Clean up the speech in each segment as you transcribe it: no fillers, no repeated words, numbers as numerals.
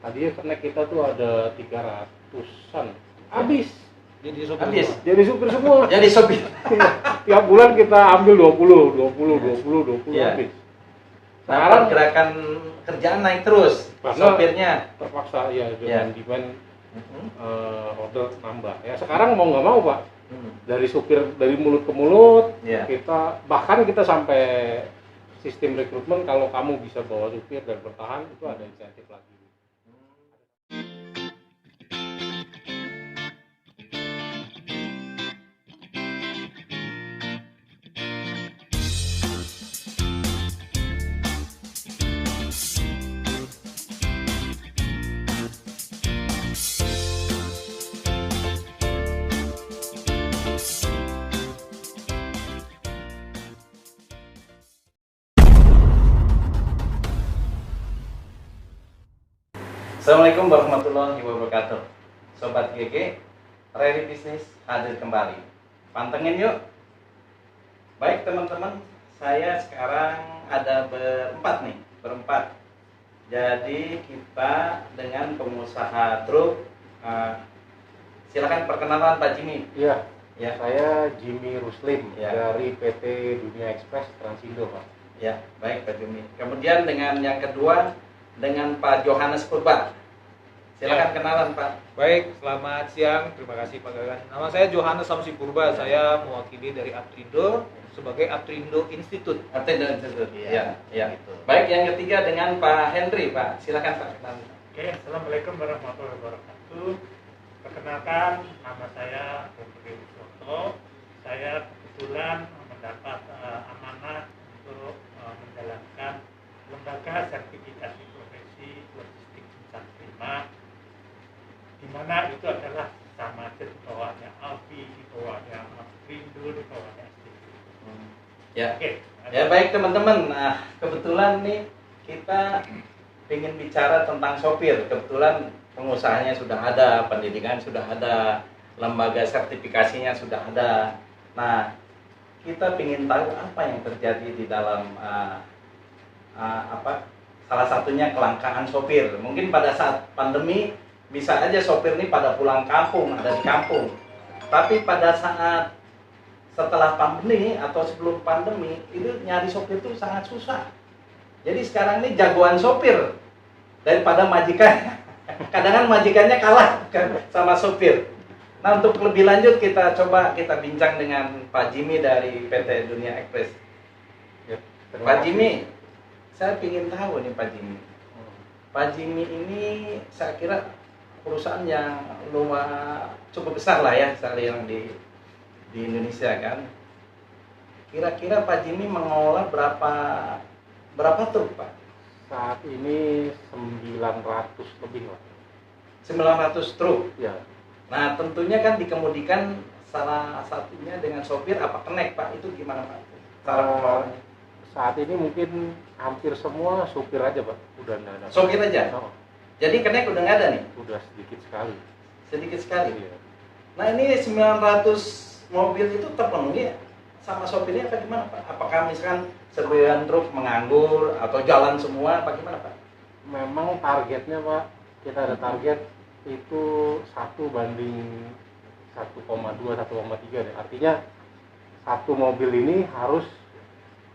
Tadinya connect kita tuh ada 300-an. Habis. Jadi supir semua. Jadi sopir. Tiap bulan kita ambil 20 Iya. habis. Sekarang gerakan kerjaan naik terus. Karena Sopirnya terpaksa ya Iya. dengan demand order nambah. Ya sekarang mau nggak mau Pak, dari supir dari mulut ke mulut, Iya. kita sampai sistem rekrutmen kalau kamu bisa bawa supir dan bertahan itu ada insentif lagi. Assalamualaikum warahmatullahi wabarakatuh. Sobat GG, Rally Bisnis hadir kembali. Pantengin yuk. Baik teman-teman, saya sekarang ada berempat. Jadi kita dengan pengusaha truk. Silakan perkenalan Pak Jimmy. Iya. Ya. Saya Jimmy Ruslim Ya. dari PT Dunia Express Transindo Pak. Ya, baik Pak Jimmy. Kemudian dengan yang kedua dengan Pak Johannes Purba. Silakan kenalan Pak. Baik, selamat siang. Terima kasih Pak Gagan. Nama saya Johannes Samsi Purba. Saya mewakili dari Aptrindo sebagai Aptrindo Institute. Attendant Institute. Iya, Ya. gitu. Baik, yang ketiga dengan Pak Henry, Pak. Silakan Pak. Kenalan. Oke, Assalamualaikum warahmatullahi wabarakatuh. Perkenalkan, nama saya Henry Soto. Saya kebetulan mendapat amanah untuk menjalankan lembaga sertifikasi profesi logistik insan prima, di mana itu adalah sama aja di bawahnya Alfi, di bawahnya Aptrindo, di bawahnya SDG. Ya. Oke, Ya baik teman-teman. Nah, kebetulan nih kita ingin bicara tentang sopir. Kebetulan pengusahanya sudah ada, pendidikan sudah ada, lembaga sertifikasinya sudah ada. Nah, kita ingin tahu apa yang terjadi di dalam salah satunya kelangkaan sopir. Mungkin pada saat pandemi bisa aja sopir ini pada pulang kampung, ada di kampung. Tapi pada saat setelah pandemi atau sebelum pandemi itu nyari sopir itu sangat susah. Jadi sekarang ini jagoan sopir daripada majikan. Kadang-kadang majikannya kalah sama sopir. Nah, untuk lebih lanjut kita bincang dengan Pak Jimmy dari PT Dunia Express. Ya, Pak Jimmy, saya ingin tahu nih Pak Jimmy. Pak Jimmy ini saya kira perusahaan yang cukup besar lah ya, saya lihat di Indonesia kan. Kira-kira Pak Jimmy mengelola berapa truk Pak? Saat ini 900 lebih Pak. 900 truk. Ya. Nah, tentunya kan dikemudikan salah satunya dengan sopir apa connect Pak? Itu gimana Pak? Cara pengelolaannya? Saat ini mungkin hampir semua supir aja Pak, udah nggak ada. Sopir aja? Oh, Jadi connect udah nggak ada nih? udah sedikit sekali. Sedikit sekali. Iya. Nah, ini 900 mobil itu terpenuhi ya? Sama sopirnya apa gimana Pak? Apakah misalkan sebagian truk menganggur atau jalan semua apa gimana Pak? Memang targetnya Pak, kita ada target itu 1:1,2, 1,3 deh. Artinya satu mobil ini harus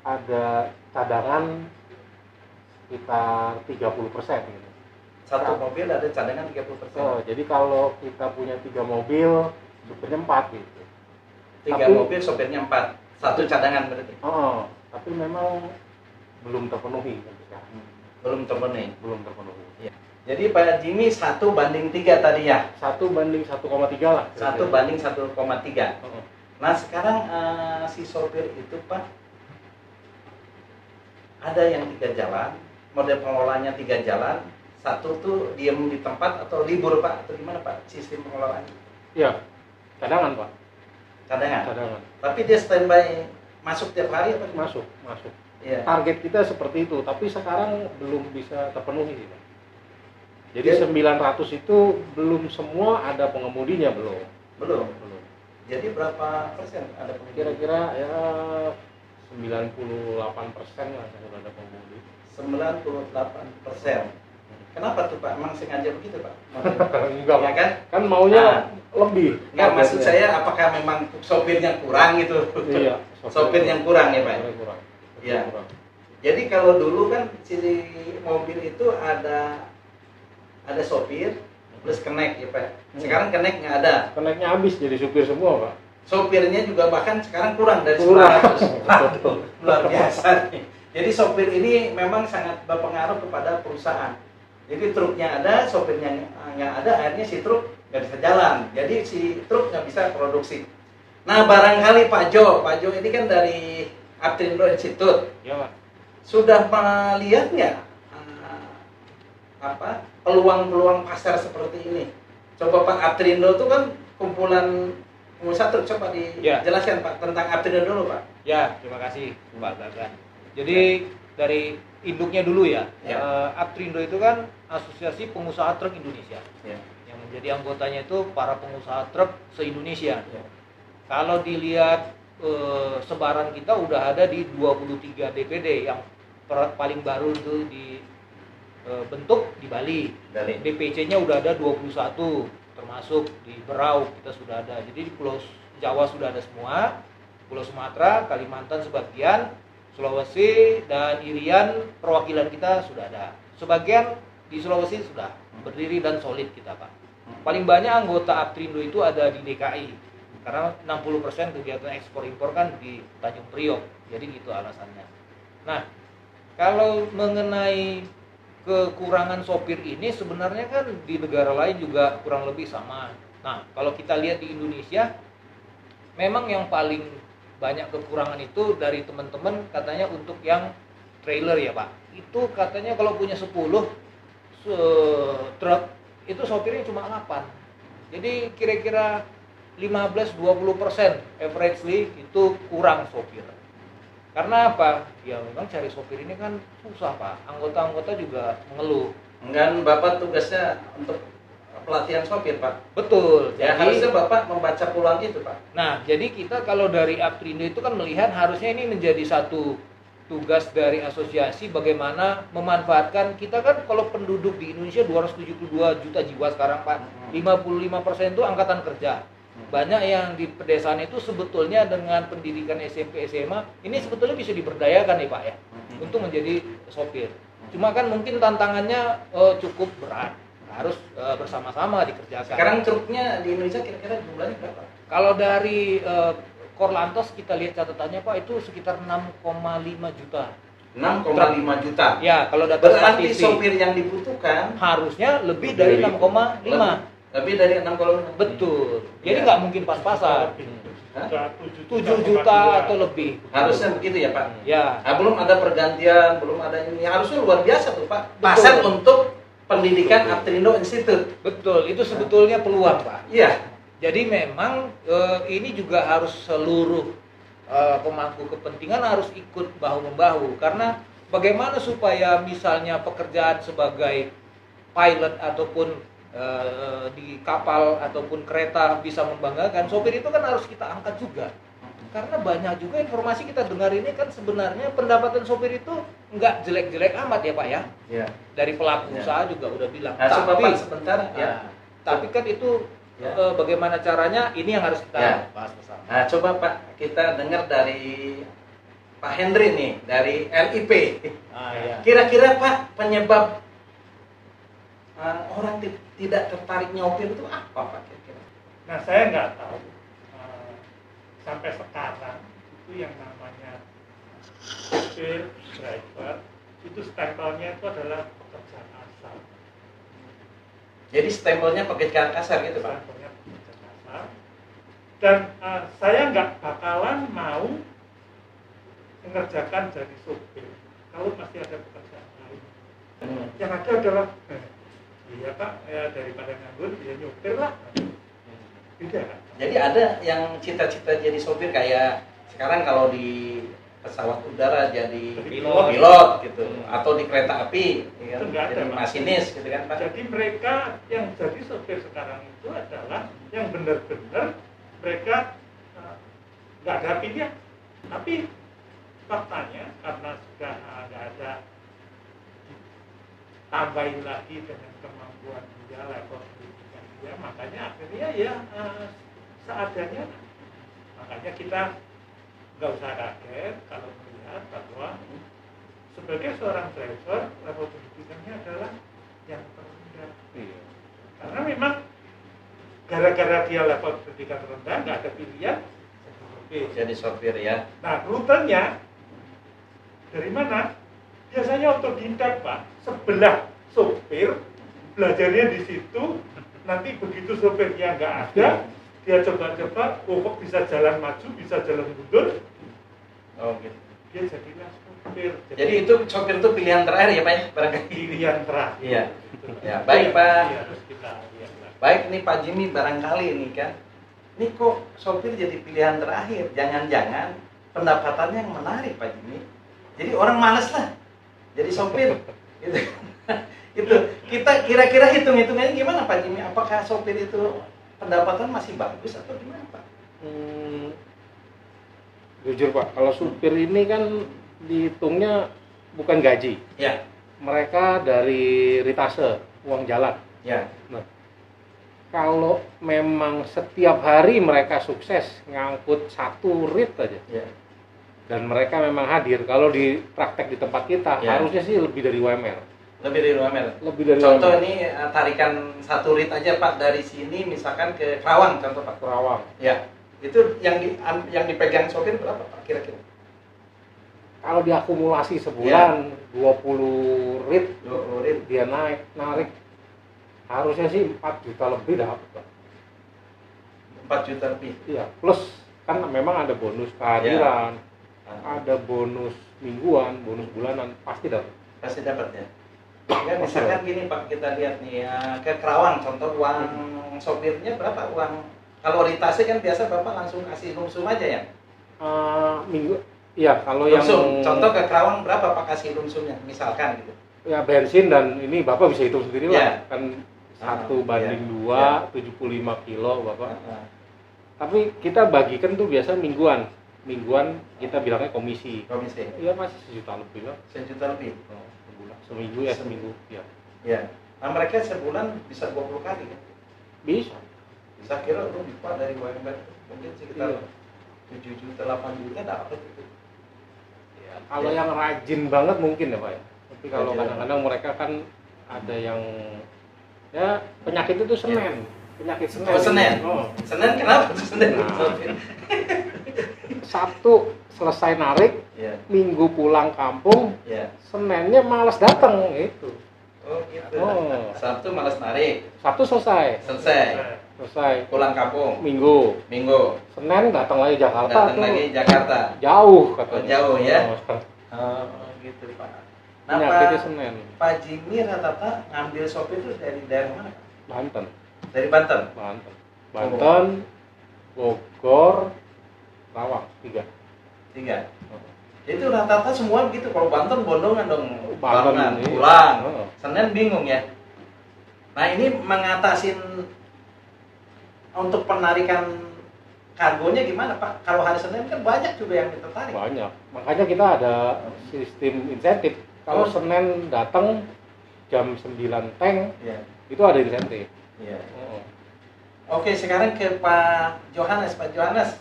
ada cadangan sekitar 30% gitu. Satu mobil ada cadangan 30%. Oh, jadi kalau kita punya 3 mobil, supirnya 4 gitu. 3 tapi- mobil sopirnya 4. Satu cadangan berarti. Oh, tapi memang belum terpenuhi sampai sekarang. Belum terpenuhi. Belum terpenuhi. Jadi Pak Jimmy 1:3 tadi ya. 1:1,3 lah. 1:1,3. Oh. Nah, sekarang si sopir itu Pak ada yang 3 jalan, model pengelolaannya 3 jalan, satu tuh diem di tempat atau libur Pak, atau gimana Pak sistem pengelolaannya? Iya, cadangan Pak. Cadangan. Cadangan. Tapi dia standby masuk tiap hari apa gimana? Masuk. Iya. Target kita seperti itu, tapi sekarang belum bisa terpenuhi sih Pak. Jadi Ya. 900 itu belum semua ada pengemudinya, belum. Belum. Jadi berapa persen ada pengemudi? Kira-kira ya 98% lah sudah ada pengemudi. 98%. Kenapa tuh Pak? Emang sengaja begitu Pak? Enggak, Ya Pak. kan? Kan maunya Nah. lebih. Enggak, maksud targetnya. saya apakah memang sopirnya kurang gitu? Iya, Sopir yang kurang ya Pak? Sopirnya kurang. Iya. Kurang. Jadi kalau dulu kan si mobil itu ada sopir plus kenek ya Pak. Sekarang kenek nggak ada. Keneknya habis jadi supir semua, Pak. Sopirnya juga bahkan sekarang kurang dari Kurang. 900. Waduh, luar biasa nih. Jadi sopir ini memang sangat berpengaruh kepada perusahaan. Jadi truknya ada, sopirnya nggak ada, akhirnya si truk nggak bisa jalan. Jadi si truk nggak bisa produksi. Nah barangkali Pak Jo ini kan dari Aptrindo Institute. Ya Pak. Sudah melihat nggak peluang-peluang pasar seperti ini? Coba Pak Aptrindo itu kan kumpulan pengusaha truk, coba dijelaskan Pak tentang Aptrindo dulu Pak. Ya, terima kasih Pak Gagan. Jadi dari induknya dulu ya. Ya. Aptrindo itu kan Asosiasi Pengusaha Truk Indonesia. Ya. Yang menjadi anggotanya itu para pengusaha truk se-Indonesia. Ya. Kalau dilihat sebaran kita udah ada di 23 DPD yang paling baru itu dibentuk di Bali. Dari DPC-nya udah ada 21, termasuk di Berau kita sudah ada. Jadi di Pulau Jawa sudah ada semua, Pulau Sumatera, Kalimantan sebagian, Sulawesi dan Irian perwakilan kita sudah ada. Sebagian di Sulawesi sudah berdiri dan solid kita Pak. Paling banyak anggota Aptrindo itu ada di DKI. Karena 60% kegiatan ekspor impor kan di Tanjung Priok. Jadi gitu alasannya. Nah, kalau mengenai kekurangan sopir ini sebenarnya kan di negara lain juga kurang lebih sama. Nah, kalau kita lihat di Indonesia memang yang paling banyak kekurangan itu dari teman-teman katanya untuk yang trailer ya Pak. Itu katanya kalau punya 10 truk itu sopirnya cuma 8. Jadi kira-kira 15-20% averagely itu kurang sopir. Karena apa? Ya memang cari sopir ini kan susah Pak. Anggota-anggota juga mengeluh. Enggak, Bapak tugasnya untuk pelatihan sopir Pak. Betul. Ya harusnya Bapak membaca peluang itu Pak. Nah, jadi kita kalau dari Aptrindo itu kan melihat harusnya ini menjadi satu tugas dari asosiasi bagaimana memanfaatkan kita kan kalau penduduk di Indonesia 272 juta jiwa sekarang Pak. 55% itu angkatan kerja. Banyak yang di pedesaan itu sebetulnya dengan pendidikan SMP SMA ini sebetulnya bisa diberdayakan nih Pak ya untuk menjadi sopir. Cuma kan mungkin tantangannya cukup berat. Harus bersama-sama dikerjakan. Sekarang truknya di Indonesia kira-kira jumlahnya berapa? Kalau dari Korlantas kita lihat catatannya Pak itu sekitar 6,5 juta. 6,5 juta. Ya, kalau data Berarti statistik sopir yang dibutuhkan harusnya lebih dari 6,5. lebih dari 6,5. Betul. Jadi Ya. nggak mungkin pas-pasan. Sudah 7 juta atau lebih. Harusnya begitu ya Pak. Ya. Nah, belum ada pergantian, belum ada ini. Harusnya luar biasa tuh Pak. Betul. Pasar untuk pendidikan Aptrindo Institute. Betul, itu sebetulnya peluang Pak. Iya. Jadi memang ini juga harus seluruh pemangku kepentingan harus ikut bahu-membahu karena bagaimana supaya misalnya pekerjaan sebagai pilot ataupun di kapal ataupun kereta bisa membanggakan, sopir itu kan harus kita angkat juga. Karena banyak juga informasi kita dengar ini kan sebenarnya pendapatan sopir itu nggak jelek-jelek amat ya Pak ya. Iya. Dari pelaku Ya. usaha juga udah bilang. Nah, coba Pak sebentar ya. Nah, tapi kan itu Ya. bagaimana caranya ini yang harus kita Ya. bahas bersama. Nah, coba Pak kita dengar dari Pak Hendri nih dari LIP. Ya. Kira-kira Pak penyebab orang tidak tertarik nyopir itu apa Pak kira-kira? Nah, saya nggak tahu sampai sekarang itu yang namanya supir, driver itu stempelnya itu adalah pekerjaan asal. Jadi stempelnya pekerjaan kasar gitu Pak? Stempelnya pekerjaan asal. Dan saya nggak bakalan mau mengerjakan jadi supir kalau masih ada pekerjaan lain. Yang ada adalah iya Pak, ya daripada nganggur ya nyopir lah. Tidak kan? Jadi ada yang cita-cita jadi sopir kayak sekarang kalau di pesawat udara jadi pilot gitu atau di kereta api ya, Itu nggak ada, jadi Pak. masinis gitu kan Pak. Jadi mereka yang jadi sopir sekarang itu adalah yang benar-benar mereka nggak ada pilihan. Tapi faktanya karena sudah nggak ada tambahin lagi dengan kemampuan dia, level pendidikan dia, makanya akhirnya ya seadanya. Makanya kita nggak usah kaget kalau melihat bahwa sebagai seorang driver level pendidikannya adalah yang terendah. Iya. Karena memang gara-gara dia level pendidikan rendah nggak ada pilihan Jadi sopir ya. Nah, rutenya dari mana? Biasanya otodidak, Pak. Sebelah sopir, belajarnya di situ. Nanti begitu sopirnya nggak ada, dia coba-coba, oh kok bisa jalan maju, bisa jalan mundur. Oh gitu. Dia jadilah sopir. Jadi itu sopir itu pilihan terakhir ya Pak ya? Barangkali. pilihan terakhir. Iya. Gitu. Ya, baik, Pak. Iya, harus kita lihat. Baik nih Pak Jimmy, barangkali ini kan, ini kok sopir jadi pilihan terakhir. Jangan-jangan pendapatannya yang menarik Pak Jimmy. Jadi orang males lah jadi sopir. Gitu. Itu kita kira-kira hitung-hitungannya gimana Pak Jimmy? Apakah sopir itu pendapatan masih bagus atau gimana Pak? Jujur Pak, kalau supir ini kan dihitungnya bukan gaji. Ya, Mereka dari ritase, uang jalan. ya. Nah, kalau memang setiap hari mereka sukses ngangkut 1 rit aja, Ya. dan mereka memang hadir, kalau di praktek di tempat kita Ya. harusnya sih lebih dari UMR. Lebih dari UMR. Lebih dari Contoh UMR. ini tarikan 1 rit aja Pak dari sini misalkan ke Kerawang contoh Pak. Kerawang. Ya. Itu yang dipegang sopir berapa Pak kira-kira? Kalau diakumulasi sebulan 20 rit 20 rit. dia narik harusnya sih 4 juta lebih dapat Pak. 4 juta lebih. Iya, plus kan memang ada bonus kehadiran, ada bonus mingguan, bonus bulanan, pasti dapat. Pasti dapat ya. Ya misalkan gini Pak, kita lihat nih ke Kerawang contoh uang sopirnya berapa uang? Kalau ritase kan biasa Bapak langsung kasih lumsum aja ya. Minggu, iya kalau Lumsum. yang Contoh ke Kerawang berapa Pak kasih lumsumnya? Misalkan gitu. ya bensin dan ini Bapak bisa hitung sendiri lah, Iya. kan Ah, 1:2, iya. 75 kilo Bapak. Tapi kita bagikan tuh biasa mingguan kita bilangnya komisi. Komisi. Iya masih 1 juta lebih lah. 1 juta lebih. Sebulan, seminggu ya seminggu, ya Ya. Nah mereka sebulan bisa 20 kali kan? bisa. Bisa kira lu Pak dari UMR mungkin sekitar Iya. 7 juta, 8 juta dapat itu. Ya, kalau yang rajin banget mungkin ya Pak ya. Tapi kalau Rajin. kadang-kadang mereka kan ada yang ya penyakit itu Senin, penyakit Senin. Oh, Senin. Oh. Senin kenapa tuh Senin? Nah. Sabtu selesai narik, Ya, Minggu pulang kampung, ya. Seninnya malas datang gitu. Oh gitu. Oh. Sabtu malas narik, Sabtu selesai, selesai. Pulang kampung. Minggu, Minggu Senin datang lagi Jakarta datang tuh lagi Jakarta. jauh katanya. Oh, jauh ya? Oh. Oh gitu Pak. Nah Penyakitnya Pak, Senin, Pak Jimmy rata-rata ngambil sopir itu dari daerah mana Pak? Banten, Dari Banten. Banten, Bogor, Rawang, 3. 3. Itu rata-rata semua begitu. Kalau Banten bondongan dong. Banten, Barengan, iya. pulang. Oh. Senin bingung ya. Nah ini mengatasin untuk penarikan kargonya gimana Pak? Kalau hari Senin kan banyak juga yang tertarik. Banyak. Makanya kita ada sistem insentif. Kalau Oh. Senin datang jam 9 tank, Iya. itu ada insentif. Iya. Oh. Oke, sekarang ke Pak Johannes. Pak Johannes,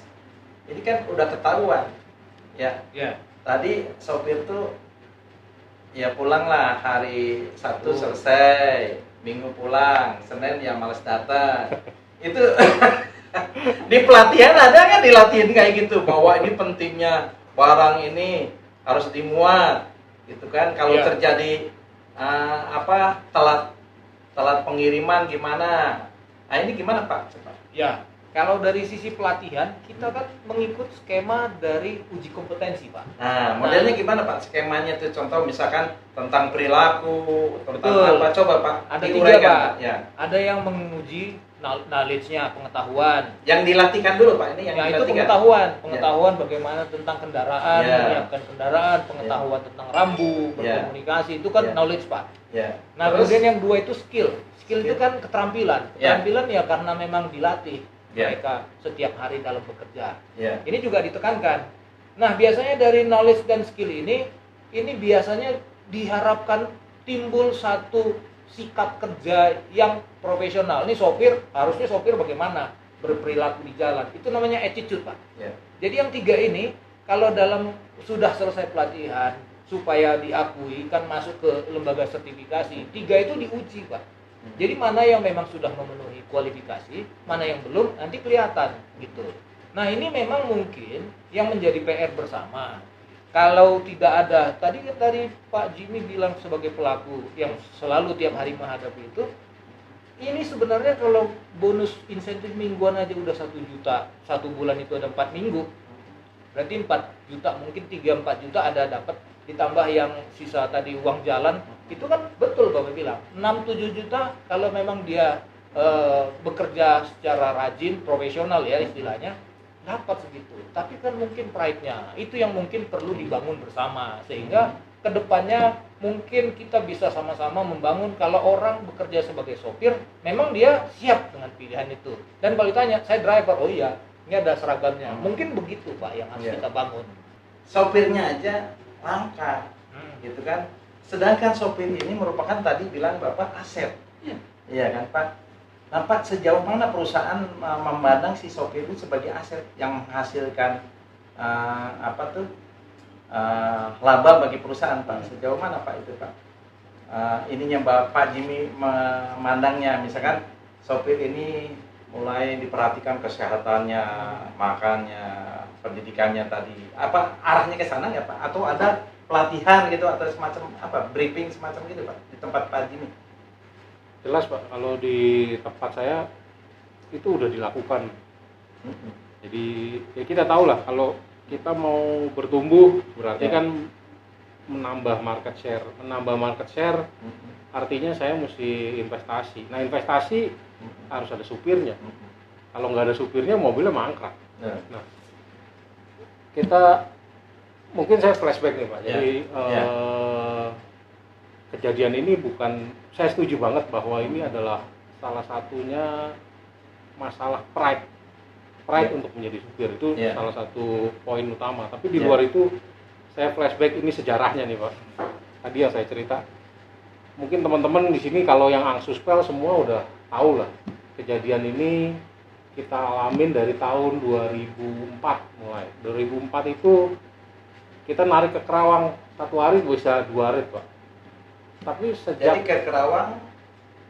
ini kan udah ketahuan. Ya, Ya. tadi sopir tuh ya pulanglah hari Sabtu selesai, Minggu pulang, Senin ya males datang. Itu di pelatihan ada nggak dilatihin kayak gitu bahwa ini pentingnya barang ini harus dimuat, gitu kan? Kalau Iya. terjadi telat pengiriman gimana? Nah ini gimana Pak? Ya, kalau dari sisi pelatihan kita kan mengikut skema dari uji kompetensi, Pak. Nah, modelnya gimana Pak? Skemanya tuh contoh misalkan tentang perilaku, tentang Betul. apa? Coba Pak. Ada diuraikan, 3, Pak. Ya. Ada yang menguji knowledge-nya, pengetahuan. Yang dilatihkan dulu Pak. Ini yang Ya itu dilatihkan. pengetahuan bagaimana tentang kendaraan, Ya. menyiapkan kendaraan, pengetahuan tentang rambu, Ya. berkomunikasi, itu kan Ya. knowledge, Pak. Ya. Nah, Terus? kemudian yang 2 itu skill. Skill itu Skill. kan keterampilan. Ya. Keterampilan ya karena memang dilatih Ya. mereka setiap hari dalam bekerja. Ya. Ini juga ditekankan. Nah, biasanya dari knowledge dan skill ini biasanya diharapkan timbul satu sikap kerja yang profesional. Ini harusnya sopir bagaimana berperilaku di jalan. Itu namanya attitude, Pak. Ya. Jadi yang 3 ini kalau sudah selesai pelatihan supaya diakui kan masuk ke lembaga sertifikasi, 3 itu diuji, Pak. Jadi mana yang memang sudah memenuhi kualifikasi, mana yang belum, nanti kelihatan gitu. Nah, ini memang mungkin yang menjadi PR bersama. Kalau tidak ada, tadi Pak Jimmy bilang sebagai pelaku yang selalu tiap hari menghadapi itu, ini sebenarnya kalau bonus insentif mingguan aja udah 1 juta, 1 bulan itu ada 4 minggu, berarti 4 juta, mungkin 3-4 juta ada dapat, ditambah yang sisa tadi uang jalan, itu kan betul Bapak bilang, 6-7 juta kalau memang dia bekerja secara rajin, profesional ya istilahnya, dapat segitu. Tapi kan mungkin pride-nya itu yang mungkin perlu dibangun bersama, sehingga kedepannya mungkin kita bisa sama-sama membangun. Kalau orang bekerja sebagai sopir, memang dia siap dengan pilihan itu. Dan kalau ditanya, saya driver, oh iya, ini ada seragamnya. Mungkin begitu Pak yang harus kita bangun. Sopirnya aja langka, gitu kan. Sedangkan sopir ini merupakan tadi bilang Bapak aset, iya kan Pak. Nah Pak, sejauh mana perusahaan memandang si sopir itu sebagai aset yang menghasilkan laba bagi perusahaan Pak? Sejauh mana Pak itu Pak? Ininya Pak Jimmy memandangnya, misalkan sopir ini mulai diperhatikan kesehatannya, makannya, pendidikannya tadi, apa arahnya ke sana ya Pak? Atau ada pelatihan gitu atau semacam briefing semacam gitu Pak di tempat Pak Jimmy? Jelas Pak, kalau di tempat saya itu udah dilakukan. Jadi ya kita tahu lah kalau kita mau bertumbuh berarti kan menambah market share. Artinya saya mesti investasi. Nah investasi harus ada supirnya. Kalau nggak ada supirnya mobilnya mangkrak. Nah kita mungkin saya flashback nih Pak. Jadi kejadian ini bukan, saya setuju banget bahwa ini adalah salah satunya masalah pride untuk menjadi supir, itu salah satu poin utama. Tapi di luar itu saya flashback, ini sejarahnya nih Pak. Tadi yang saya cerita, mungkin teman-teman di sini kalau yang angsuspel semua udah tahu lah kejadian ini kita alamin dari tahun 2004 mulai. 2004 itu kita narik ke Kerawang satu hari bisa 2 rit Pak. Tapi jadi ke Kerawang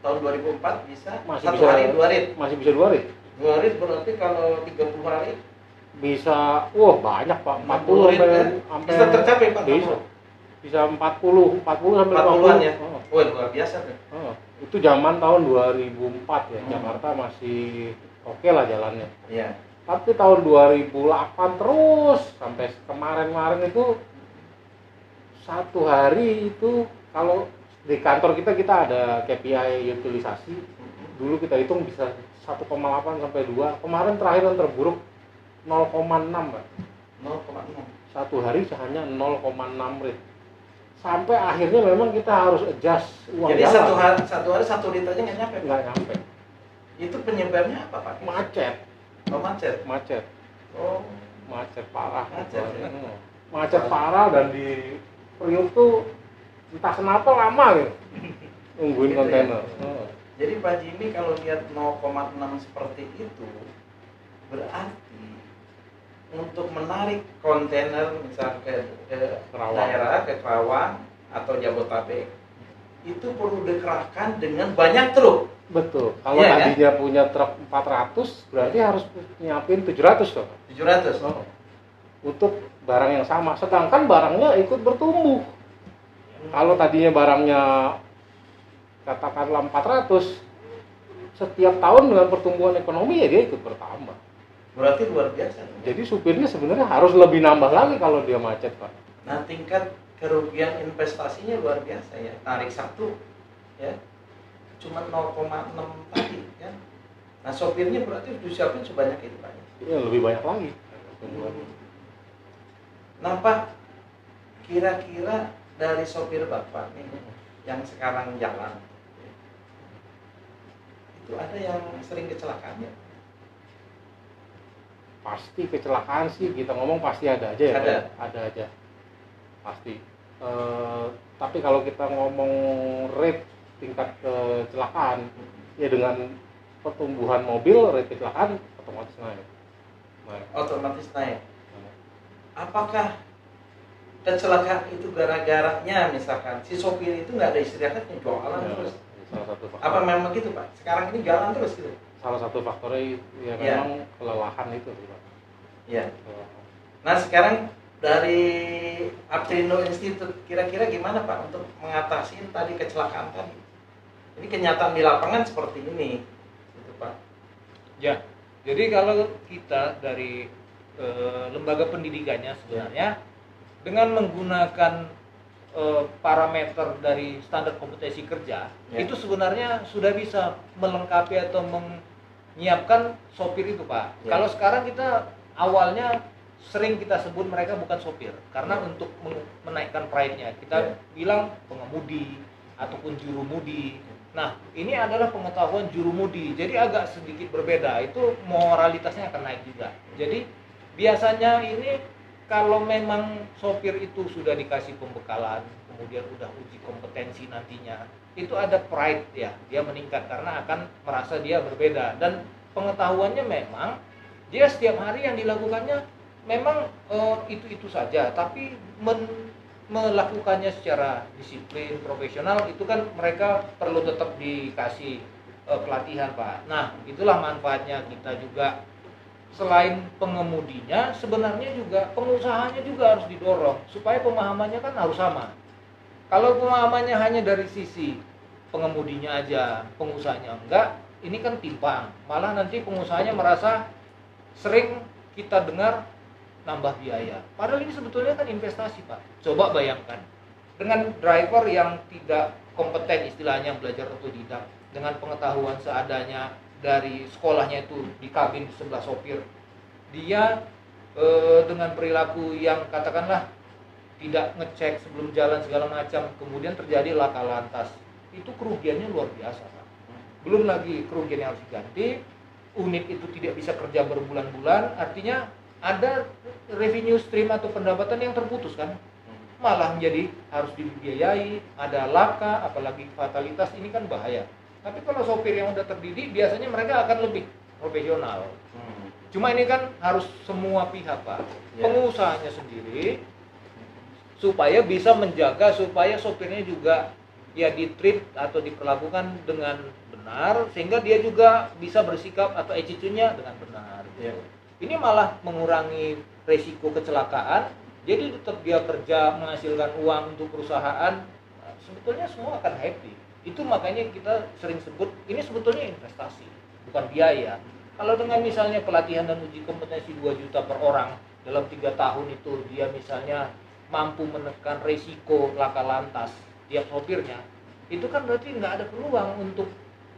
tahun 2004 bisa masih satu bisa, hari 2 rit. Masih bisa 2 rit. 2 rit berarti kalau 30 hari bisa, banyak Pak, 40 sampai bisa tercapai Pak. Bisa 40 sampai 40-an 50 ya. Luar biasa tuh. Itu zaman tahun 2004 ya. Jakarta masih oke lah jalannya. Iya. Tapi tahun 2008 terus sampai kemarin itu satu hari itu, kalau di kantor kita ada KPI utilisasi. Dulu kita hitung bisa 1,8 sampai 2. Kemarin terakhir yang terburuk 0,6 Pak. 0,6. Satu hari hanya 0,6 rit. Sampai akhirnya memang kita harus adjust uang jadi jalan. satu hari 1 rit aja nggak nyampe. Nggak nyampe. Itu penyebabnya apa Pak? Macet. Macet. Oh, Macet parah. Macet, ya? Macet parah, dan di Priuk tuh entah kenapa lama gitu nungguin gitu kontainer. Ya? Jadi Pak Jimmy kalau lihat 0,6 seperti itu, berarti untuk menarik kontainer misal ke daerah, ke Kerawang atau Jabotabek, itu perlu dikerahkan dengan banyak truk. Betul. Kalau tadinya punya truk 400, berarti harus nyiapin 700 loh. 700. Untuk barang yang sama, sedangkan barangnya ikut bertumbuh. Kalau tadinya barangnya katakanlah 400, setiap tahun dengan pertumbuhan ekonomi ya dia ikut bertambah. Berarti luar biasa. Jadi supirnya sebenarnya harus lebih nambah lagi kalau dia macet Pak. Nah tingkat kerugian investasinya luar biasa ya. Tarik satu ya cuma 0,6 tadi kan. Nah sopirnya berarti disiapin sebanyak itu Pak. Iya, lebih banyak lagi. Nah Pak, kira-kira dari sopir Bapak nih yang sekarang jalan, itu ada yang sering kecelakaan ya? Pasti kecelakaan sih, kita ngomong pasti ada aja ya. Ada. Ada aja. Pasti. Tapi kalau kita ngomong rate tingkat kecelakaan, ya dengan pertumbuhan mobil, rate kecelakaan otomatis naik. Otomatis naik. Apakah kecelakaan itu gara-garanya misalkan si sopir itu nggak ada istirahatnya, jualan terus? Salah satu faktor. Apa memang gitu Pak? Sekarang ini jalan terus gitu? Salah satu faktornya ya memang kelelahan itu sih Pak. Iya. Nah sekarang dari Aprindo Institute kira-kira gimana Pak untuk mengatasi tadi kecelakaan tadi? Ini kenyataan di lapangan seperti ini, gitu Pak. Ya, jadi kalau kita dari lembaga pendidikannya sebenarnya dengan menggunakan parameter dari standar kompetensi kerja, itu sebenarnya sudah bisa melengkapi atau menyiapkan sopir itu Pak. Kalau sekarang kita awalnya sering kita sebut mereka bukan sopir karena untuk menaikkan pride-nya kita bilang pengemudi ataupun jurumudi. Nah ini adalah pengetahuan jurumudi, jadi agak sedikit berbeda, itu moralitasnya akan naik juga. Jadi biasanya ini kalau memang sopir itu sudah dikasih pembekalan, kemudian udah uji kompetensi nantinya, itu ada pride ya, dia meningkat karena akan merasa dia berbeda dan pengetahuannya memang dia setiap hari yang dilakukannya memang itu saja, tapi melakukannya secara disiplin, profesional itu kan mereka perlu tetap dikasih pelatihan Pak. Nah itulah manfaatnya kita juga. Selain pengemudinya, sebenarnya juga pengusahanya juga harus didorong supaya pemahamannya kan harus sama. Kalau pemahamannya hanya dari sisi pengemudinya aja, pengusahanya enggak, ini kan timpang. Malah nanti pengusahanya merasa sering kita dengar nambah biaya. Padahal ini sebetulnya kan investasi Pak. Coba bayangkan, dengan driver yang tidak kompeten istilahnya belajar otodidak, dengan pengetahuan seadanya, dari sekolahnya itu di kabin sebelah sopir, dia dengan perilaku yang katakanlah tidak ngecek sebelum jalan segala macam, kemudian terjadi laka lantas, itu kerugiannya luar biasa Pak. Belum lagi kerugian yang harus diganti, unit itu tidak bisa kerja berbulan-bulan, artinya ada revenue stream atau pendapatan yang terputus kan, malah menjadi harus dibiayai, ada laka, apalagi fatalitas, ini kan bahaya. Tapi kalau sopir yang udah terdidik, biasanya mereka akan lebih profesional. Cuma ini kan harus semua pihak Pak, pengusahanya sendiri, supaya bisa menjaga, supaya sopirnya juga ya ditreat atau diperlakukan dengan benar, sehingga dia juga bisa bersikap atau attitude-nya dengan benar. Ini malah mengurangi resiko kecelakaan, jadi tetap dia kerja, menghasilkan uang untuk perusahaan, sebetulnya semua akan happy. Itu makanya kita sering sebut ini sebetulnya investasi, bukan biaya. Kalau dengan misalnya pelatihan dan uji kompetensi 2 juta per orang dalam 3 tahun itu dia misalnya mampu menekan resiko laka lantas tiap sopirnya, itu kan berarti nggak ada peluang untuk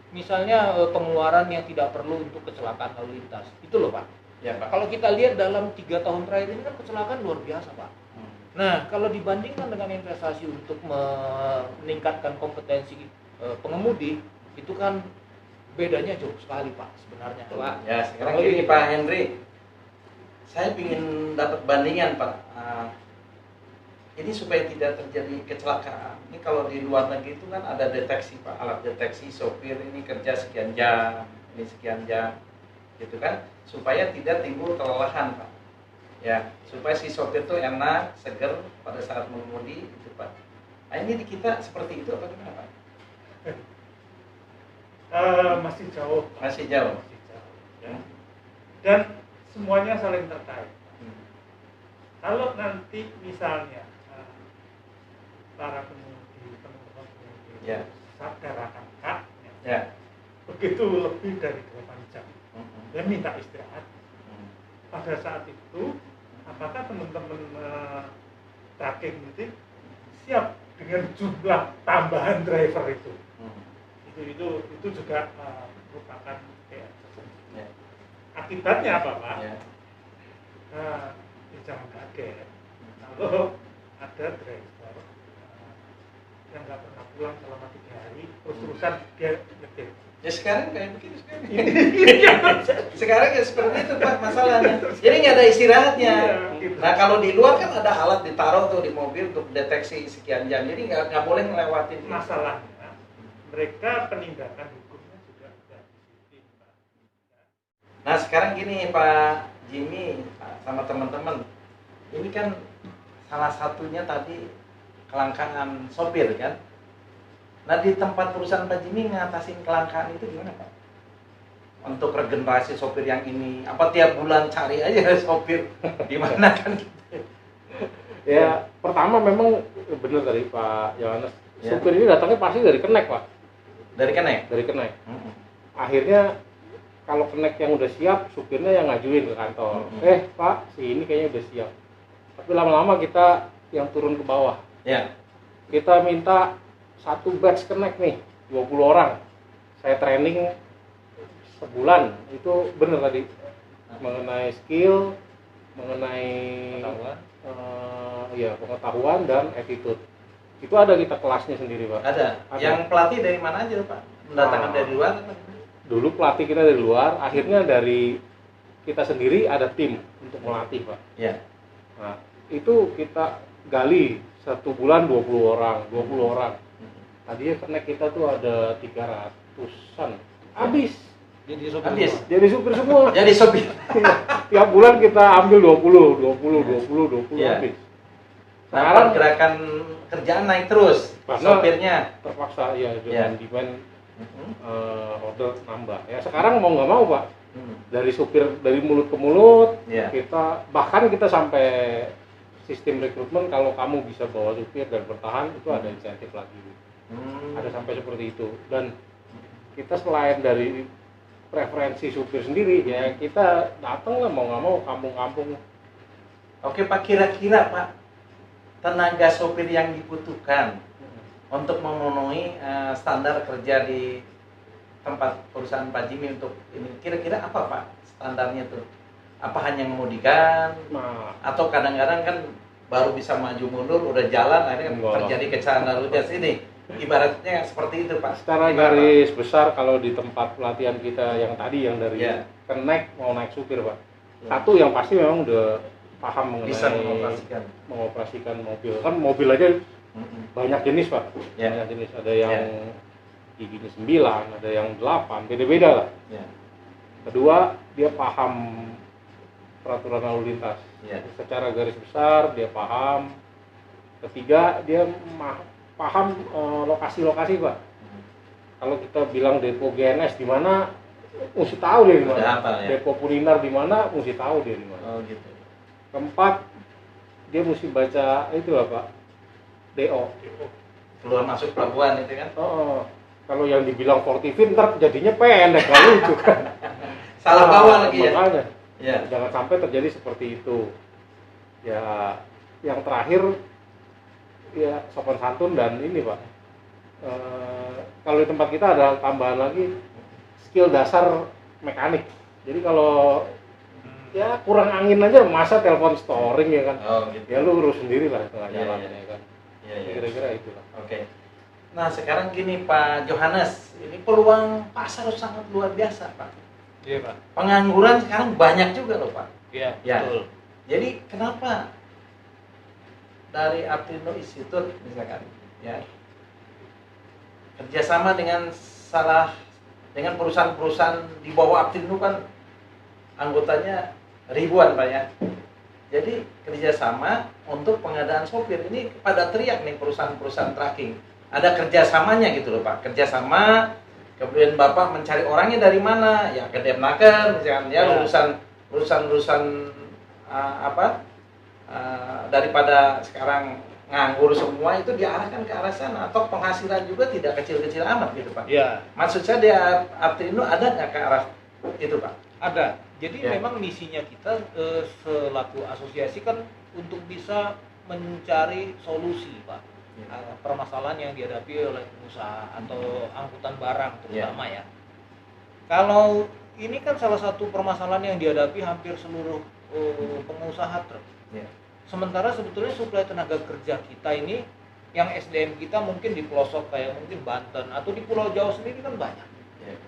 misalnya pengeluaran yang tidak perlu untuk kecelakaan lalu lintas. Itu loh Pak. Ya Pak. Kalau kita lihat dalam 3 tahun terakhir ini kan kecelakaan luar biasa Pak. Nah, kalau dibandingkan dengan investasi untuk meningkatkan kompetensi pengemudi, itu kan bedanya jauh sekali Pak sebenarnya Pak. Ya sekarang gini Pak Henry, saya ingin dapat bandingan Pak. Ini supaya tidak terjadi kecelakaan. Ini kalau di luar negeri itu kan ada deteksi Pak, alat deteksi sopir ini kerja sekian jam, ini sekian jam, gitu kan, supaya tidak timbul kelelahan Pak. Ya, supaya si sopir itu enak, seger pada saat mengemudi itu Pak. Nah ini di kita seperti itu apa gimana Pak? Masih jauh. Masih jauh. Ya. Dan semuanya saling terkait. Kalau nanti misalnya para pengemudi, teman-teman pengemudi sadar akan haknya, begitu lebih dari 8 jam, dia minta istirahat. Pada saat itu, apakah teman-teman tracking itu siap dengan jumlah tambahan driver itu? Itu juga merupakan akibatnya apa Pak? Jangan kaget kalau ada driver yang nggak pernah pulang selama 3 hari, terus-terusan dia nyetir. Ya sekarang kayak begini sekarang. Sekarang ya seperti itu Pak masalahnya. Jadi nggak ada istirahatnya. Nah kalau di luar kan ada alat ditaruh tuh di mobil untuk deteksi sekian jam. Jadi nggak boleh ngelewatin. Masalahnya mereka penindakan hukumnya juga tidak disiplin, Pak. Nah sekarang gini Pak Jimmy sama teman-teman, ini kan salah satunya tadi kelangkaan sopir kan. Nah di tempat perusahaan Pak Jimmy ngatasin kelangkaan itu gimana Pak? Untuk regenerasi sopir yang ini, apa tiap bulan cari aja sopir di mana kan? Ya pertama memang benar tadi Pak Yohanes, Ya. supir ini datangnya pasti dari Kenek Pak, Dari Kenek? dari Kenek. Akhirnya kalau Kenek yang udah siap, supirnya yang ngajuin ke kantor. Pak, si ini kayaknya udah siap. Tapi lama-lama kita yang turun ke bawah. Ya. Kita minta satu batch Kenek nih, 20 orang. Saya training sebulan, itu bener tadi. Mengenai skill, mengenai pengetahuan dan attitude. Itu ada kita kelasnya sendiri Pak. Ada. Yang pelatih dari mana aja Pak? Mendatangkan dari luar? Dulu pelatih kita dari luar, akhirnya dari kita sendiri ada tim untuk melatih Pak. Ya. Nah, itu kita gali 1 bulan 20 orang. Tadinya Kenek kita tuh ada 300-an. Habis. Jadi sopir Habis. semua. Jadi supir semua. Jadi sopir. Tiap bulan kita ambil 20 Iya. habis. Nah, Sekarang pergerakan kerjaan naik terus. Karena- Sopirnya. terpaksa ya Iya. dengan demand order nambah. Ya sekarang mau nggak mau Pak, dari supir dari mulut ke mulut, Iya. kita sampai sistem rekrutmen, kalau kamu bisa bawa supir dan bertahan itu ada insentif lagi. Ada sampai seperti itu. Dan kita selain dari preferensi supir sendiri, ya kita datang lah mau nggak mau kampung-kampung. Oke Pak, kira-kira Pak, tenaga sopir yang dibutuhkan untuk memenuhi standar kerja di tempat perusahaan Pak Jimmy untuk ini, kira-kira apa Pak standarnya tuh? Apa hanya mengemudikan? Nah, Atau kadang-kadang kan baru bisa maju mundur, udah jalan, akhirnya Enggak. terjadi kecelakaan lalu lintas ini. Ibaratnya seperti itu Pak. secara Gimana, Pak? garis besar kalau di tempat pelatihan kita yang tadi yang dari Iya. Kenek mau naik supir Pak. Iya. Satu yang pasti memang udah paham mengenai Bisa mengoperasikan. mengoperasikan mobil. Kan mobil aja banyak jenis Pak. Ya. Banyak jenis. Ada yang giginya 9, ada yang 8, beda-beda lah. Ya. Kedua, dia paham peraturan lalu lintas. Ya. Secara garis besar dia paham. Ketiga, dia paham lokasi-lokasi Pak. Kalau kita bilang depo GNS di mana, mesti tahu dia di mana. Udah hafal, ya? Depo Pulinar di mana, mesti tahu dia di mana. Oh gitu. Keempat, dia mesti baca itu lah Pak, DO. Keluar masuk pelabuhan itu kan? Oh, kalau yang dibilang 40 feet ntar jadinya pendek, nggak lucu kan. Salah bawa lagi ya? Makanya, Ya. jangan sampai terjadi seperti itu. Ya, yang terakhir, ya sopan santun dan ini Pak. Kalau di tempat kita ada tambahan lagi skill dasar mekanik. Jadi kalau ya kurang angin aja masa telepon storing ya kan. Oh gitu. Ya lu urus sendiri lah tengah Iya, jalan iya. ya kan. Iya, iya. Kira-kira itu lah. Oke. Nah sekarang gini Pak Johannes, ini peluang pasar sangat luar biasa Pak. Iya Pak. Pengangguran sekarang banyak juga loh Pak. Iya. Ya. Betul. Jadi kenapa dari Aptino Institute misalkan, ya kerjasama dengan perusahaan-perusahaan di bawah Aptino kan anggotanya ribuan Pak ya. Jadi kerjasama untuk pengadaan sopir ini pada teriak nih perusahaan-perusahaan tracking. Ada kerjasamanya gitu loh Pak. Kerjasama, kemudian Bapak mencari orangnya dari mana? Ya ke Depnaker misalkan ya, urusan daripada sekarang nganggur semua itu diarahkan ke arah sana, atau penghasilan juga tidak kecil-kecil amat gitu Pak. Iya. Maksud saya di Aptino ada nggak ke arah itu Pak? Ada. Jadi Ya. memang misinya kita selaku asosiasi kan untuk bisa mencari solusi Pak, permasalahan yang dihadapi oleh pengusaha atau angkutan barang terutama ya. Kalau ini kan salah satu permasalahan yang dihadapi hampir seluruh pengusaha truk. Ya. Sementara sebetulnya suplai tenaga kerja kita ini yang SDM kita mungkin di pelosok kayak mungkin Banten atau di Pulau Jawa sendiri kan banyak.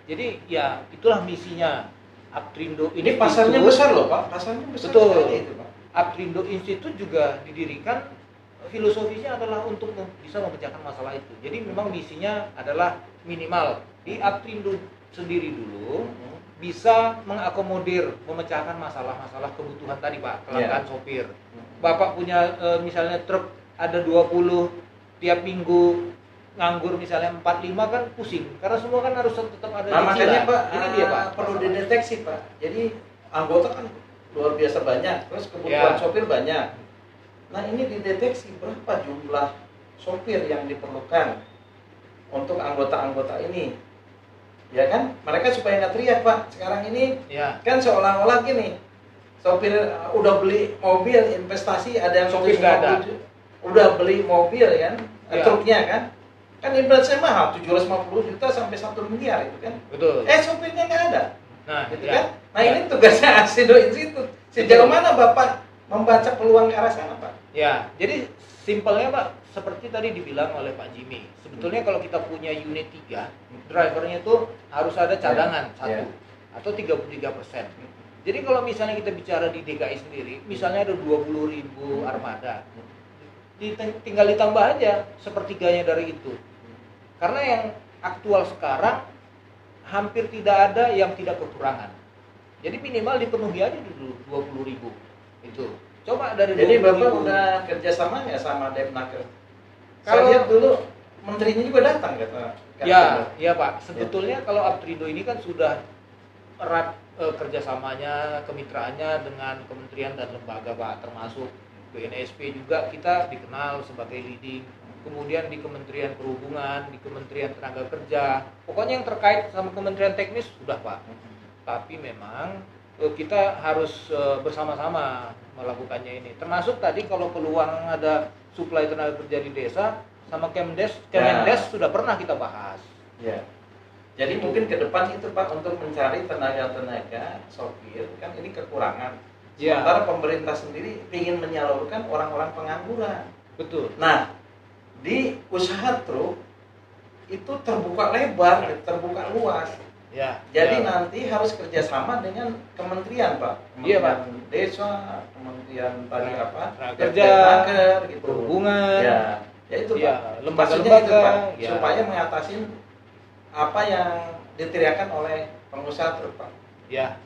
Jadi ya itulah misinya Aptrindo ini pasarnya besar loh Pak, pasarnya besar sekali itu Pak. Aptrindo Institute juga didirikan, filosofinya adalah untuk bisa memecahkan masalah itu. Jadi memang misinya adalah minimal di Aptrindo sendiri dulu bisa mengakomodir, memecahkan masalah-masalah kebutuhan tadi Pak, kelangkaan sopir. Bapak punya misalnya truk ada 20 tiap minggu, nganggur misalnya 45 kan pusing karena semua kan harus tetap ada cicilan. Makanya Pak, ini dia Pak perlu dideteksi Pak. Jadi anggota kan luar biasa banyak, terus kebutuhan sopir banyak. Nah ini dideteksi berapa jumlah sopir yang diperlukan untuk anggota-anggota ini, ya kan? Mereka supaya nggak teriak Pak. Sekarang ini kan seolah-olah gini, sopir udah beli mobil investasi, ada yang sopir nggak ada, udah beli mobil kan, truknya kan investasi mahal 750 juta sampai 1 miliar itu kan. Betul. Sopirnya nggak ada. Nah, gitu kan? Nah ini tugasnya Aptrindo Institute. Sejauh mana Bapak membaca peluang ke arah sana Pak? Ya, jadi simpelnya Pak, seperti tadi dibilang oleh Pak Jimmy. Sebetulnya kalau kita punya unit 3, drivernya itu harus ada cadangan 1 atau 33%. Jadi kalau misalnya kita bicara di DKI sendiri, misalnya ada 20.000 armada, tinggal ditambah aja sepertiganya dari itu. Karena yang aktual sekarang hampir tidak ada yang tidak kekurangan. Jadi minimal dipenuhi aja dulu 20.000 itu. Coba dari 20.000. Jadi Bapak udah kerjasama nggak sama Depnaker? Saya lihat dulu menterinya juga datang kata. Ya Pak. Sebetulnya kalau Aptrindo ini kan sudah erat kerjasamanya, kemitraannya dengan kementerian dan lembaga Pak, termasuk BNSP juga kita dikenal sebagai leading. Kemudian di Kementerian Perhubungan, di Kementerian Tenaga Kerja, pokoknya yang terkait sama Kementerian Teknis sudah Pak. Tapi memang kita harus bersama-sama melakukannya ini. Termasuk tadi kalau peluang ada suplai tenaga kerja di desa sama Kemendes sudah pernah kita bahas. Ya. Jadi mungkin ke depan itu Pak untuk mencari tenaga-tenaga sopir kan ini kekurangan. Sementara pemerintah sendiri ingin menyalurkan orang-orang pengangguran. Betul. Nah, di usaha truk itu terbuka lebar, terbuka luas. Ya. Jadi nanti harus kerjasama dengan kementerian Pak. Kementerian Desa, kementerian tadi apa? Kerja, gitu. Perhubungan. Ya itu Pak. Lembaga-lembaga supaya mengatasi apa yang diteriakan oleh pengusaha truk Pak. Ya.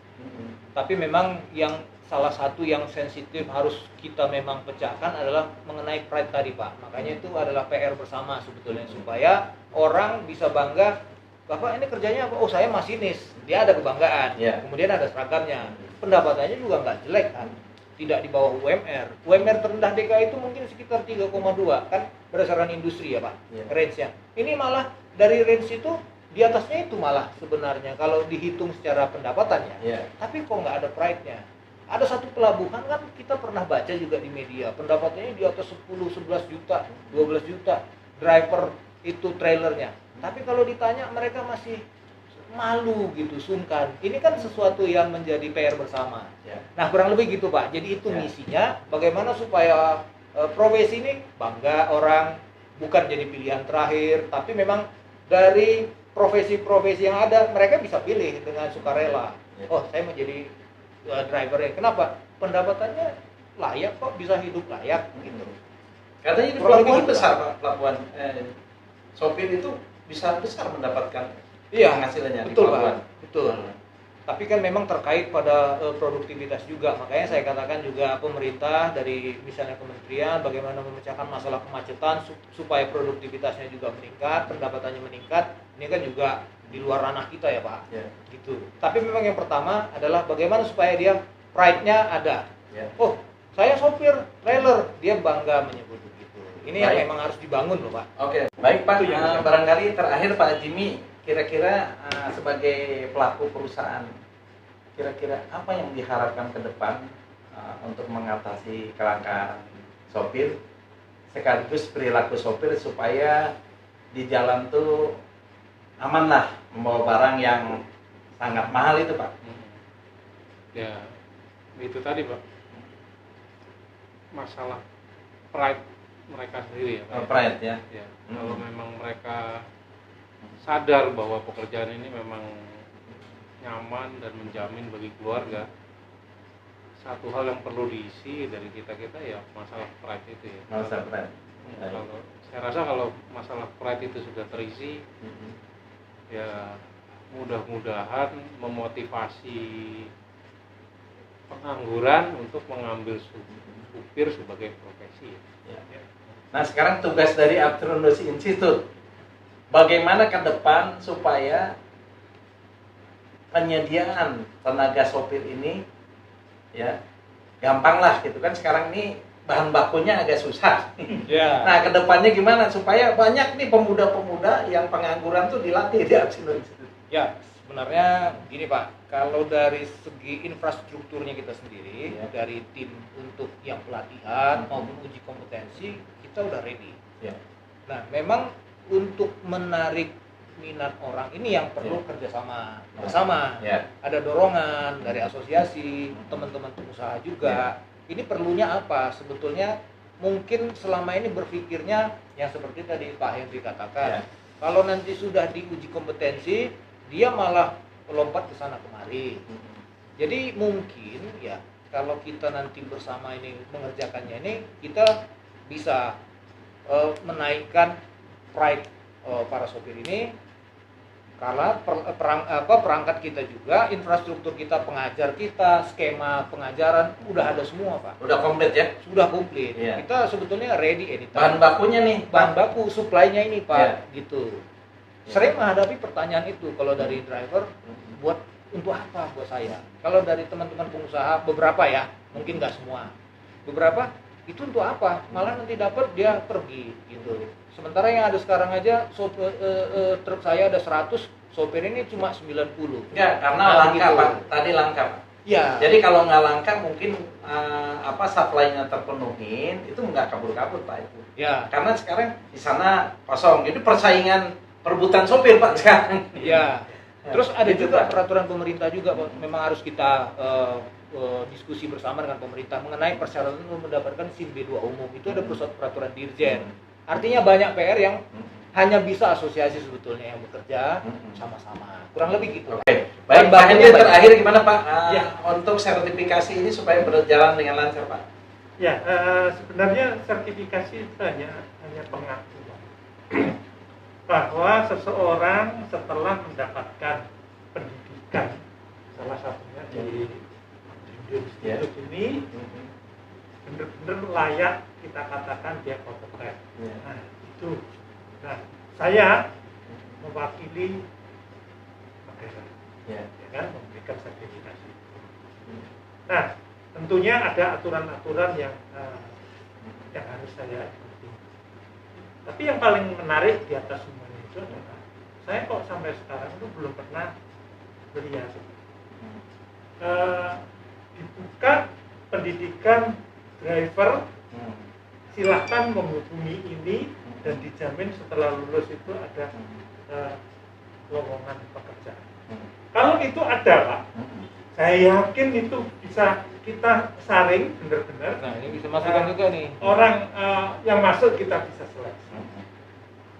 Tapi memang yang salah satu yang sensitif harus kita memang pecahkan adalah mengenai pride tadi Pak. Makanya itu adalah PR bersama sebetulnya supaya orang bisa bangga, Bapak ini kerjanya apa? Oh saya masinis, dia ada kebanggaan. Kemudian ada seragamnya, pendapatannya juga nggak jelek kan, tidak di bawah UMR. UMR terendah DKI itu mungkin sekitar 3,2 kan berdasarkan industri ya Pak, range-nya. Ini malah dari range itu di atasnya itu malah sebenarnya kalau dihitung secara pendapatannya. Tapi kok nggak ada pride-nya. Ada satu pelabuhan kan kita pernah baca juga di media, pendapatannya di atas 10, 11 juta, 12 juta driver itu trailernya. Tapi kalau ditanya mereka masih malu gitu, sungkan. Ini kan sesuatu yang menjadi PR bersama. Nah kurang lebih gitu Pak. Jadi itu misinya bagaimana supaya profesi ini bangga orang, bukan jadi pilihan terakhir, tapi memang dari profesi-profesi yang ada mereka bisa pilih dengan sukarela. Oh saya mau jadi drivernya. Kenapa? Pendapatannya layak kok, bisa hidup layak gitu. Katanya di pelabuhan besar Pak, pelabuhan sopir itu bisa besar mendapatkan penghasilannya di pelabuhan. Betul. Tapi kan memang terkait pada produktivitas juga. Makanya saya katakan juga pemerintah dari misalnya kementerian bagaimana memecahkan masalah kemacetan supaya produktivitasnya juga meningkat, pendapatannya meningkat. Ini kan juga di luar ranah kita ya Pak. Gitu. Tapi memang yang pertama adalah bagaimana supaya dia pride-nya ada. Oh, saya sopir trailer, dia bangga menyebut begitu. Ini yang memang harus dibangun loh Pak. Oke. Baik Pak, barangkali terakhir Pak Jimmy, kira-kira sebagai pelaku perusahaan, kira-kira apa yang diharapkan ke depan untuk mengatasi kelangkaan sopir sekaligus perilaku sopir supaya di jalan tuh aman lah membawa barang yang sangat mahal itu Pak. Ya itu tadi Pak, masalah pride mereka sendiri ya. Pride ya. Ya, kalau memang mereka sadar bahwa pekerjaan ini memang nyaman dan menjamin bagi keluarga, satu hal yang perlu diisi dari kita ya masalah pride itu ya. Masalah pride. Kalau saya rasa kalau masalah pride itu sudah terisi, ya mudah-mudahan memotivasi pengangguran untuk mengambil supir sebagai profesi. Ya. Nah sekarang tugas dari Aptronus Institute, bagaimana ke depan supaya penyediaan tenaga sopir ini ya gampang lah gitu kan, sekarang ini bahan bakunya agak susah. Ya. Nah kedepannya gimana supaya banyak nih pemuda-pemuda yang pengangguran tuh dilatih di Aptronus Institute. Ya, sebenarnya gini Pak, kalau dari segi infrastrukturnya kita sendiri, Ya. dari tim untuk yang pelatihan maupun uji kompetensi, kita udah ready. Ya. Nah, memang untuk menarik minat orang ini yang perlu Ya. kerjasama bersama. Ya. Ada dorongan dari asosiasi, teman-teman pengusaha juga. Ini perlunya apa? Sebetulnya mungkin selama ini berpikirnya yang seperti tadi Pak Henry katakan. Ya. Kalau nanti sudah diuji kompetensi, dia malah lompat ke sana kemari. Jadi mungkin ya kalau kita nanti bersama ini mengerjakannya ini, kita bisa menaikkan pride para sopir ini, karena perangkat kita juga, infrastruktur kita, pengajar kita, skema pengajaran udah ada semua Pak. Udah komplit ya. Sudah komplit. Iya. Kita sebetulnya ready anytime. Bahan bakunya nih. Bahan baku, supply-nya ini Pak, Iya. gitu. Sering menghadapi pertanyaan itu kalau dari driver, buat untuk apa buat saya? Kalau dari teman-teman pengusaha, beberapa ya, mungkin nggak semua. Beberapa itu untuk apa? Malah nanti dapat dia pergi gitu. Sementara yang ada sekarang aja truk saya ada 100, sopir ini cuma 90. Ya, karena Nah, langka gitu. Pak. Tadi langka Pak. Ya. Jadi kalau nggak langka mungkin supply-nya terpenuhin, itu nggak kabur-kabur Pak itu. Ya. Karena sekarang di sana kosong. Jadi persaingan perebutan sopir Pak sekarang. Ya. Terus ada Gitu, juga Pak. peraturan pemerintah juga Pak. Memang harus kita diskusi bersama dengan pemerintah mengenai persyaratan untuk mendapatkan SIM B2 umum. Itu ada peraturan Dirjen. Artinya banyak PR yang hanya bisa asosiasi sebetulnya yang bekerja sama-sama. Kurang lebih gitu. Oke. Baik, Pak bakunya Hendy, banyak. terakhir gimana Pak? Ya. Untuk sertifikasi ini supaya berjalan dengan lancar Pak. Ya, sebenarnya sertifikasi itu hanya pengakuan bahwa seseorang setelah mendapatkan pendidikan, salah satunya di institut ini, benar-benar layak kita katakan dia kompeten. Ya. Nah, itu. Nah, saya mewakili negara, Ya. ya kan, memberikan sertifikasi. Nah, tentunya ada aturan-aturan yang harus saya ikuti. Tapi yang paling menarik di atas semuanya itu adalah saya kok sampai sekarang itu belum pernah melihat dibuka pendidikan driver, silahkan menghubungi ini dan dijamin setelah lulus itu ada lowongan pekerjaan. Kalau itu ada Pak, saya yakin itu bisa kita saring benar-benar. Nah, ini bisa masukkan juga nih. Orang yang masuk kita bisa seleksi.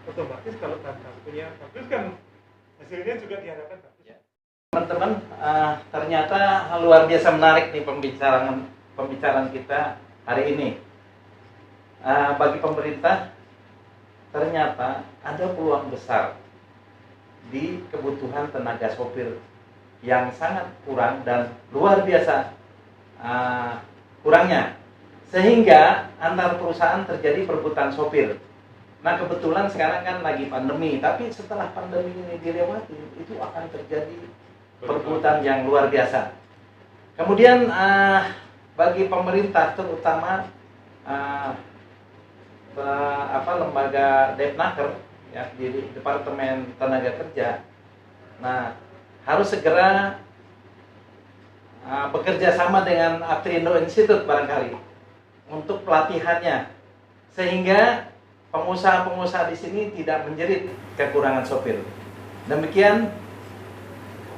Otomatis kalau bahan bakunya bagus kan hasilnya juga diharapkan bagus. Teman-teman, ternyata luar biasa menarik nih pembicaraan kita hari ini. Bagi pemerintah, ternyata ada peluang besar di kebutuhan tenaga sopir yang sangat kurang dan luar biasa kurangnya, sehingga antar perusahaan terjadi perebutan sopir. Nah kebetulan sekarang kan lagi pandemi, tapi setelah pandemi ini dilewati, itu akan terjadi perebutan yang luar biasa. Kemudian bagi pemerintah, terutama lembaga Depnaker ya, di Departemen Tenaga Kerja, nah harus segera bekerja sama dengan Aptronus Institute barangkali untuk pelatihannya, sehingga pengusaha-pengusaha di sini tidak menjerit kekurangan sopir. Demikian.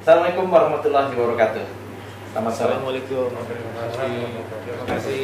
Assalamualaikum warahmatullahi wabarakatuh. Selamat sore. Assalamualaikum. Terima kasih. Terima kasih.